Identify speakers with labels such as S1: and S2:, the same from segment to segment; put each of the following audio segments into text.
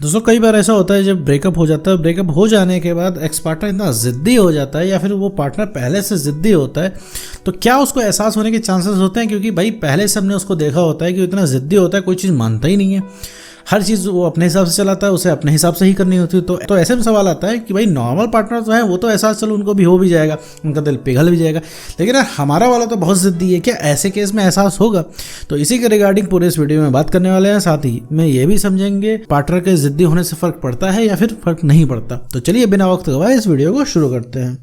S1: दोस्तों कई बार ऐसा होता है जब ब्रेकअप हो जाता है, ब्रेकअप हो जाने के बाद एक्स पार्टनर इतना ज़िद्दी हो जाता है या फिर वो पार्टनर पहले से ज़िद्दी होता है, तो क्या उसको एहसास होने के चांसेस होते हैं? क्योंकि भाई पहले से हमने उसको देखा होता है कि इतना ज़िद्दी होता है, कोई चीज़ मानता ही नहीं है, हर चीज़ वो अपने हिसाब से चलाता है, उसे अपने हिसाब से ही करनी होती है। तो ऐसे में सवाल आता है कि भाई नॉर्मल पार्टनर तो है, वो तो एहसास चलो उनको भी हो भी जाएगा, उनका दिल पिघल भी जाएगा, लेकिन यार हमारा वाला तो बहुत ज़िद्दी है, क्या ऐसे केस में एहसास होगा? तो इसी के रिगार्डिंग पूरे इस वीडियो में बात करने वाले हैं। साथ ही में ये भी समझेंगे पार्टनर के ज़िद्दी होने से फ़र्क पड़ता है या फिर फ़र्क नहीं पड़ता। तो चलिए बिना वक्त गवाए इस वीडियो को शुरू करते हैं।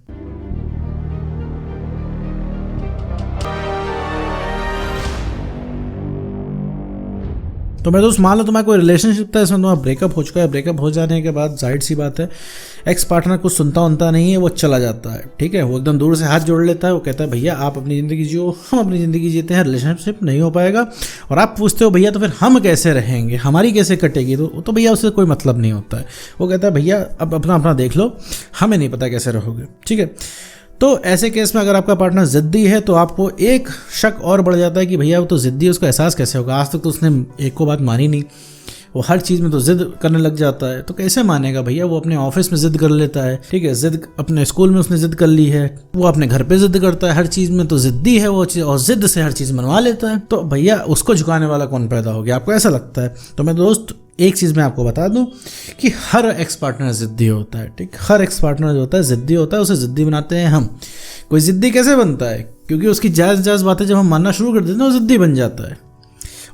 S1: तो मेरे दोस्त मान लो तुम्हारा कोई रिलेशनशिप था, इसमें तुम्हारा ब्रेकअप हो चुका है। ब्रेकअप हो जाने के बाद जाहिर सी बात है एक्स पार्टनर कुछ सुनता नहीं है, वो चला जाता है। ठीक है, वो एकदम दूर से हाथ जोड़ लेता है, वो कहता है भैया आप अपनी ज़िंदगी जियो, हम अपनी ज़िंदगी जीते हैं, रिलेशनशिप नहीं हो पाएगा। और आप पूछते हो भैया तो फिर हम कैसे रहेंगे, हमारी कैसे कटेगी? तो भैया उससे कोई मतलब नहीं होता है। वो कहता है भैया अब अपना अपना देख लो, हमें नहीं पता कैसे रहोगे। ठीक है, तो ऐसे केस में अगर आपका पार्टनर ज़िद्दी है तो आपको एक शक और बढ़ जाता है कि भैया वो तो ज़िद्दी है, उसका एहसास कैसे होगा? आज तक तो उसने एक को बात मानी नहीं, वो हर चीज़ में तो ज़िद करने लग जाता है, तो कैसे मानेगा भैया? वो अपने ऑफिस में ज़िद कर लेता है, ठीक है, ज़िद अपने स्कूल में उसने ज़िद कर ली है, वो अपने घर पे ज़िद करता है, हर चीज़ में तो ज़िद्दी है वो चीज़, और ज़िद से हर चीज़ मनवा लेता है। तो भैया उसको झुकाने वाला कौन पैदा हो गया? आपको ऐसा लगता है? तो मैं दोस्त एक चीज़ मैं आपको बता दूं कि हर एक्स पार्टनर ज़िद्दी होता है। ठीक, हर एक्स पार्टनर जो होता है ज़िद्दी होता है, उसे ज़िद्दी बनाते हैं हम। कोई ज़िद्दी कैसे बनता है? क्योंकि उसकी जायज़ बातें जब हम मानना शुरू कर देते हैं वो ज़िद्दी बन जाता है,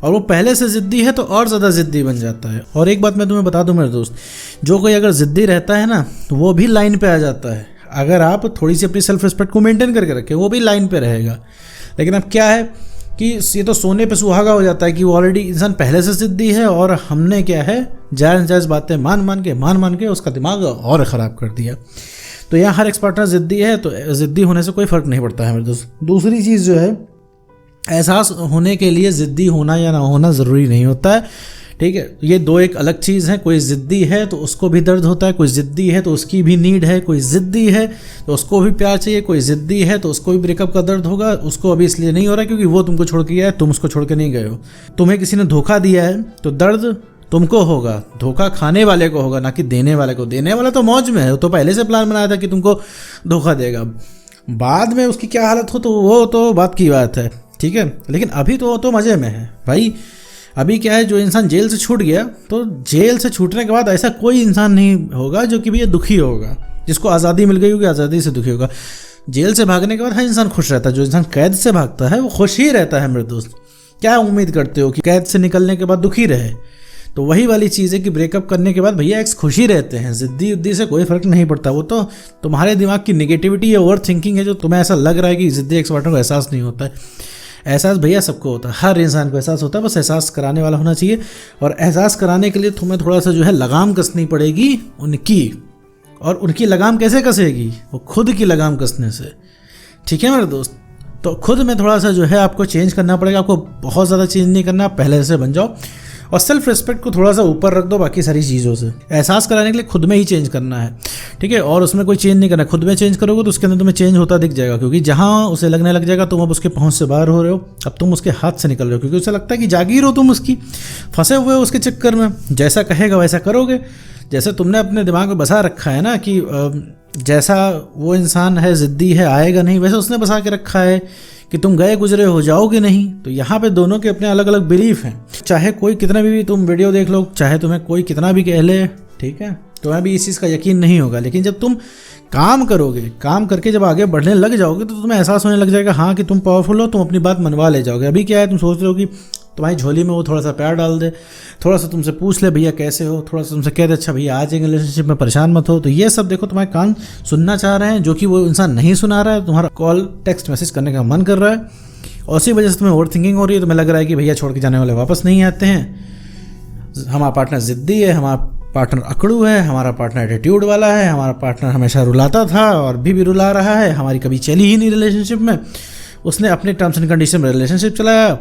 S1: और वो पहले से ज़िद्दी है तो और ज़्यादा ज़िद्दी बन जाता है। और एक बात मैं तुम्हें बता दूं मेरे दोस्त, जो कोई अगर ज़िद्दी रहता है ना तो वो भी लाइन पे आ जाता है। अगर आप थोड़ी सी अपनी सेल्फ रिस्पेक्ट को मेंटेन करके रखें, वो भी लाइन पे रहेगा। लेकिन अब क्या है कि ये तो सोने पे सुहागा हो जाता है कि वो ऑलरेडी इंसान पहले से ज़िद्दी है, और हमने क्या है जायज़ बातें मान के उसका दिमाग और ख़राब कर दिया। तो यहाँ हर एक्स पार्टनर ज़िद्दी है, तो ज़िद्दी होने से कोई फ़र्क नहीं पड़ता है मेरे दोस्त। दूसरी चीज़ जो है, एहसास होने के लिए ज़िद्दी होना या ना होना ज़रूरी नहीं होता है। ठीक है, ये दो एक अलग चीज़ है। कोई ज़िद्दी है तो उसको भी दर्द होता है, कोई ज़िद्दी है तो उसकी भी नीड है, कोई ज़िद्दी है तो उसको भी प्यार चाहिए, कोई ज़िद्दी है तो उसको भी ब्रेकअप का दर्द होगा। उसको अभी इसलिए नहीं हो रहा क्योंकि वो तुमको छोड़ के गया है, तुम उसको छोड़ के नहीं गए हो। तुम्हें किसी ने धोखा दिया है तो दर्द तुमको होगा, धोखा खाने वाले को होगा, ना कि देने वाले को। देने वाला तो मौज में है, तो पहले से प्लान बनाया था कि तुमको धोखा देगा। बाद में उसकी क्या हालत हो तो वो तो बात की बात है, ठीक है, लेकिन अभी तो मज़े में है भाई। अभी क्या है, जो इंसान जेल से छूट गया, तो जेल से छूटने के बाद ऐसा कोई इंसान नहीं होगा जो कि भैया दुखी होगा, जिसको आज़ादी मिल गई होगी आज़ादी से दुखी होगा। जेल से भागने के बाद हर इंसान खुश रहता है। जो इंसान कैद से भागता है वो खुश ही रहता है मेरे दोस्त। क्या उम्मीद करते हो कि कैद से निकलने के बाद दुखी रहे? तो वही वाली चीज़ है कि ब्रेकअप करने के बाद भैया एक्स खुशी रहते हैं, ज़िद्दी उद्दी से कोई फ़र्क नहीं पड़ता। वो तो तुम्हारे दिमाग की नेगेटिविटी या ओवर थिंकिंग है, जो तुम्हें ऐसा लग रहा है कि ज़िद्दी एक्स पार्टनर को एहसास नहीं होता है। एहसास भैया सबको होता है, हर इंसान को एहसास होता है, बस एहसास कराने वाला होना चाहिए। और एहसास कराने के लिए तुम्हें थोड़ा सा जो है लगाम कसनी पड़ेगी उनकी। और उनकी लगाम कैसे कसेगी? वो खुद की लगाम कसने से। ठीक है मेरे दोस्त, तो खुद में थोड़ा सा जो है आपको चेंज करना पड़ेगा। आपको बहुत ज़्यादा चेंज नहीं करना, पहले से बन जाओ, और सेल्फ रिस्पेक्ट को थोड़ा सा ऊपर रख दो बाकी सारी चीज़ों से। एहसास कराने के लिए खुद में ही चेंज करना है, ठीक है, और उसमें कोई चेंज नहीं करना। खुद में चेंज करोगे तो उसके अंदर तुम्हें चेंज होता दिख जाएगा, क्योंकि जहाँ उसे लगने लग जाएगा तुम अब उसके पहुँच से बाहर हो रहे हो, अब तुम उसके हाथ से निकल रहे हो, क्योंकि उसे लगता है कि जागीर हो तुम उसकी, फंसे हुए हो उसके चक्कर में। जैसा कहेगा वैसा करोगे, जैसे तुमने अपने दिमाग में बसा रखा है ना कि जैसा वो इंसान है ज़िद्दी है, आएगा नहीं, वैसे उसने बसा के रखा है कि तुम गए गुजरे हो जाओगे नहीं। तो यहाँ पे दोनों के अपने अलग अलग बिलीफ हैं। चाहे कोई कितना भी तुम वीडियो देख लो, चाहे तुम्हें कोई कितना भी कह ले, ठीक है, तुम्हें भी इस चीज़ का यकीन नहीं होगा। लेकिन जब तुम काम करोगे, काम करके जब आगे बढ़ने लग जाओगे, तो तुम्हें एहसास होने लग जाएगा हाँ कि तुम पावरफुल हो, तुम अपनी बात मनवा ले जाओगे। अभी क्या है, तुम सोच रहे हो कि तुम्हारी झोली में वो थोड़ा सा प्यार डाल दे, थोड़ा सा तुमसे पूछ ले भैया कैसे हो, थोड़ा सा तुमसे कह दे अच्छा भैया आ जाएंगे रिलेशनशिप में, परेशान मत हो। तो ये सब देखो तुम्हारे कान सुनना चाह रहे हैं, जो कि वो इंसान नहीं सुना रहा है। तुम्हारा कॉल टेक्स्ट मैसेज करने का मन कर रहा है, और उसी वजह से तुम्हें ओवर थिंकिंग हो रही है। तुम्हें लग रहा है कि भैया छोड़ के जाने वाले वापस नहीं आते हैं, हमारा पार्टनर ज़िद्दी है, हमारा पार्टनर अकड़ू है, हमारा पार्टनर एटीट्यूड वाला है, हमारा पार्टनर हमेशा रुलाता था और अभी भी रुला रहा है, हमारी कभी चली ही नहीं रिलेशनशिप में, उसने अपने टर्म्स एंड कंडीशन में रिलेशनशिप चलाया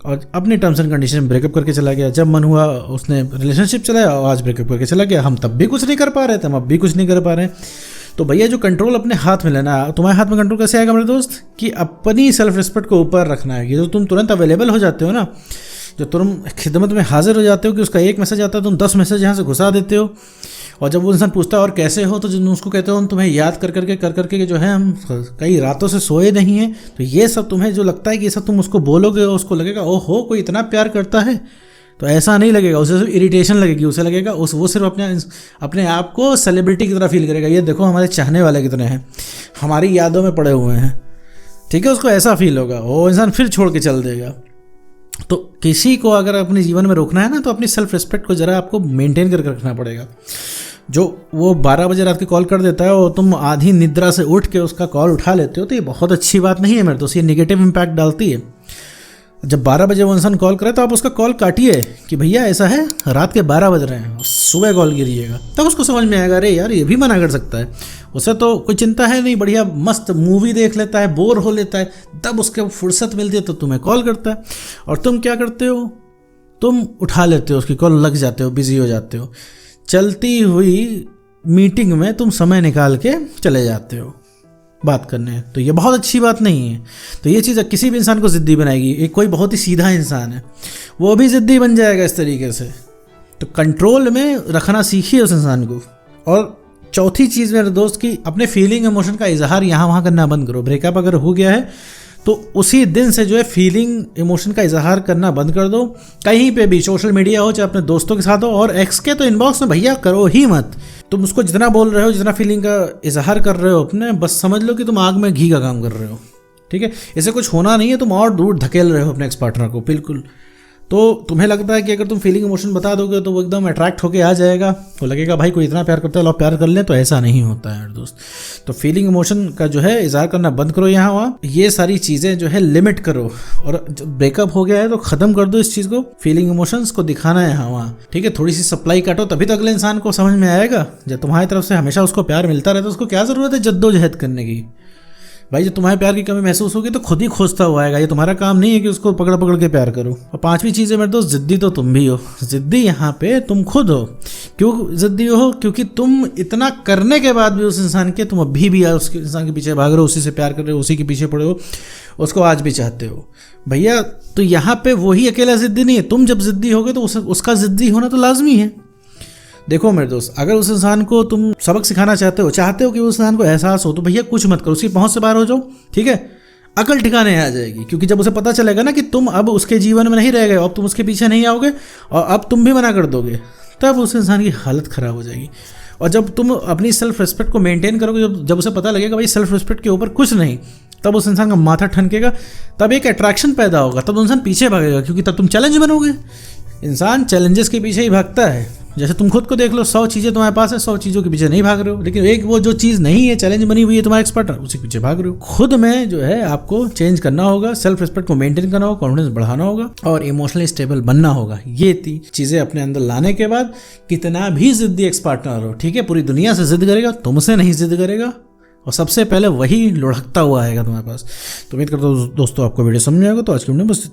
S1: और अपने टर्म्स एंड कंडीशन में ब्रेकअप करके चला गया। जब मन हुआ उसने रिलेशनशिप चलाया और आज ब्रेकअप करके चला गया। हम तब भी कुछ नहीं कर पा रहे थे, हम अब भी कुछ नहीं कर पा रहे हैं। तो भैया जो कंट्रोल अपने हाथ में लेना है, तुम्हारे हाथ में कंट्रोल कैसे आएगा मेरे दोस्त, कि अपनी सेल्फ रिस्पेक्ट को ऊपर रखना है। कि जो तुम तुरंत अवेलेबल हो जाते हो ना, जो तुम खिदमत में हाजिर हो जाते हो कि उसका एक मैसेज आता है, तुम 10 मैसेज यहाँ से घुसा देते हो। और जब वो इंसान पूछता है और कैसे हो, तो जिन उसको कहते हो हम तुम्हें याद कर करके जो है हम कई रातों से सोए नहीं हैं। तो ये सब तुम्हें जो लगता है कि ये सब तुम उसको बोलोगे, उसको लगेगा ओहो कोई इतना प्यार करता है, तो ऐसा नहीं लगेगा। उसे सिर्फ इरिटेशन लगेगी, उसे लगेगा वो सिर्फ अपने आप को सेलिब्रिटी की तरह फील करेगा। ये देखो हमारे चाहने वाले कितने हैं, हमारी यादों में पड़े हुए हैं, ठीक है, उसको ऐसा फील होगा, वो इंसान फिर छोड़ के चल देगा। तो किसी को अगर अपने जीवन में रोकना है ना, तो अपनी सेल्फ रिस्पेक्ट को ज़रा आपको मेंटेन करके रखना पड़ेगा। जो वो 12 बजे रात की कॉल कर देता है और तुम आधी निद्रा से उठ के उसका कॉल उठा लेते हो, तो ये बहुत अच्छी बात नहीं है मेरे दोस्त, ये नेगेटिव इम्पैक्ट डालती है। जब 12 बजे वो इंसान कॉल करे तो आप उसका कॉल काटिए कि भैया ऐसा है रात के 12 बज रहे हैं, सुबह कॉल कीजिएगा, तब उसको समझ में आएगा अरे यार ये भी मना कर सकता है। उसे तो कोई चिंता है नहीं, बढ़िया मस्त मूवी देख लेता है, बोर हो लेता है, तब उसके फुर्सत मिलती है तो तुम्हें कॉल करता है। और तुम क्या करते हो, तुम उठा लेते हो उसकी कॉल, लग जाते हो, बिजी हो जाते हो, चलती हुई मीटिंग में तुम समय निकाल के चले जाते हो बात करने। तो ये बहुत अच्छी बात नहीं है। तो ये चीज़ किसी भी इंसान को ज़िद्दी बनाएगी। एक कोई बहुत ही सीधा इंसान है वो भी ज़िद्दी बन जाएगा इस तरीके से। तो कंट्रोल में रखना सीखिए उस इंसान को। और चौथी चीज़ मेरे दोस्त की, अपने फीलिंग इमोशन का इजहार यहाँ वहाँ करना बंद करो। ब्रेकअप अगर हो गया है तो उसी दिन से जो है फीलिंग इमोशन का इजहार करना बंद कर दो। कहीं पे भी, सोशल मीडिया हो चाहे अपने दोस्तों के साथ हो, और एक्स के तो इनबॉक्स में भैया करो ही मत। तुम उसको जितना बोल रहे हो, जितना फीलिंग का इजहार कर रहे हो अपने, बस समझ लो कि तुम आग में घी का काम कर रहे हो, ठीक है। इसे कुछ होना नहीं है, तुम और दूर धकेल रहे हो अपने एक्स पार्टनर को, बिल्कुल। तो तुम्हें लगता है कि अगर तुम फीलिंग इमोशन बता दोगे तो वो एकदम अट्रैक्ट होके आ जाएगा, तो लगेगा भाई कोई इतना प्यार करता है, लो प्यार कर लें, तो ऐसा नहीं होता है यार दोस्त। तो फीलिंग इमोशन का जो है इजहार करना बंद करो यहाँ वहाँ, ये सारी चीज़ें जो है लिमिट करो। और जब ब्रेकअप हो गया है तो ख़त्म कर दो इस चीज़ को, फीलिंग इमोशंस को दिखाना है यहाँ वहाँ, ठीक है। थोड़ी सी सप्लाई काटो, तभी तो अगले इंसान को समझ में आएगा। जब तुम्हारी तरफ से हमेशा उसको प्यार मिलता रहता है, उसको क्या ज़रूरत है जद्दोजहद करने की। भाई जब तुम्हारे प्यार की कमी महसूस होगी तो खुद ही खोजता हुआ आएगा। ये तुम्हारा काम नहीं है कि उसको पकड़ पकड़ के प्यार करो। और पांचवी चीज़ है मेरे दोस्त, जिद्दी तो तुम भी हो। जिद्दी यहाँ पे तुम खुद हो। क्यों जिद्दी हो? क्योंकि तुम इतना करने के बाद भी उस इंसान के, तुम अभी भी उस इंसान के पीछे भाग रहे हो, उसी से प्यार कर रहे हो, उसी के पीछे पड़े हो, उसको आज भी चाहते हो भैया। तो यहाँ पे वही अकेला जिद्दी नहीं है, तुम जब जिद्दी होगे तो उसका जिद्दी होना तो लाजमी है। देखो मेरे दोस्त, अगर उस इंसान को तुम सबक सिखाना चाहते हो कि उस इंसान को एहसास हो, तो भैया कुछ मत करो, उसकी पहुंच से बाहर हो जाओ, ठीक है। अकल ठिकाने आ जाएगी, क्योंकि जब उसे पता चलेगा ना कि तुम अब उसके जीवन में नहीं रह गए, अब तुम उसके पीछे नहीं आओगे और अब तुम भी मना कर दोगे, तब उस इंसान की हालत ख़राब हो जाएगी। और जब तुम अपनी सेल्फ रिस्पेक्ट को मेंटेन करोगे, जब उसे पता लगेगा भाई सेल्फ रिस्पेक्ट के ऊपर कुछ नहीं, तब उस इंसान का माथा ठनकेगा, तब एक अट्रैक्शन पैदा होगा, तब इंसान पीछे भागेगा, क्योंकि तब तुम चैलेंज बनोगे। इंसान चैलेंजेस के पीछे ही भागता है। जैसे तुम खुद को देख लो, 100 चीज़ें तुम्हारे पास है, 100 चीज़ों के पीछे नहीं भाग रहे हो, लेकिन एक वो जो चीज़ नहीं है, चैलेंज बनी हुई है तुम्हारे एक्सपर्ट, उसी के पीछे भाग रहे हो। खुद में जो है आपको चेंज करना होगा, सेल्फ रिस्पेक्ट को मेंटेन करना होगा, कॉन्फिडेंस बढ़ाना होगा और इमोशनली स्टेबल बनना होगा। ये 3 चीज़ें अपने अंदर लाने के बाद कितना भी जिद्दी एक्स पार्टनर हो, ठीक है, पूरी दुनिया से जिद करेगा, तुमसे नहीं जिद करेगा, और सबसे पहले वही लुढ़कता हुआ आएगा तुम्हारे पास। तो उम्मीद करता हूँ दोस्तों आपको वीडियो समझ में आएगा। तो आज की वीडियो बस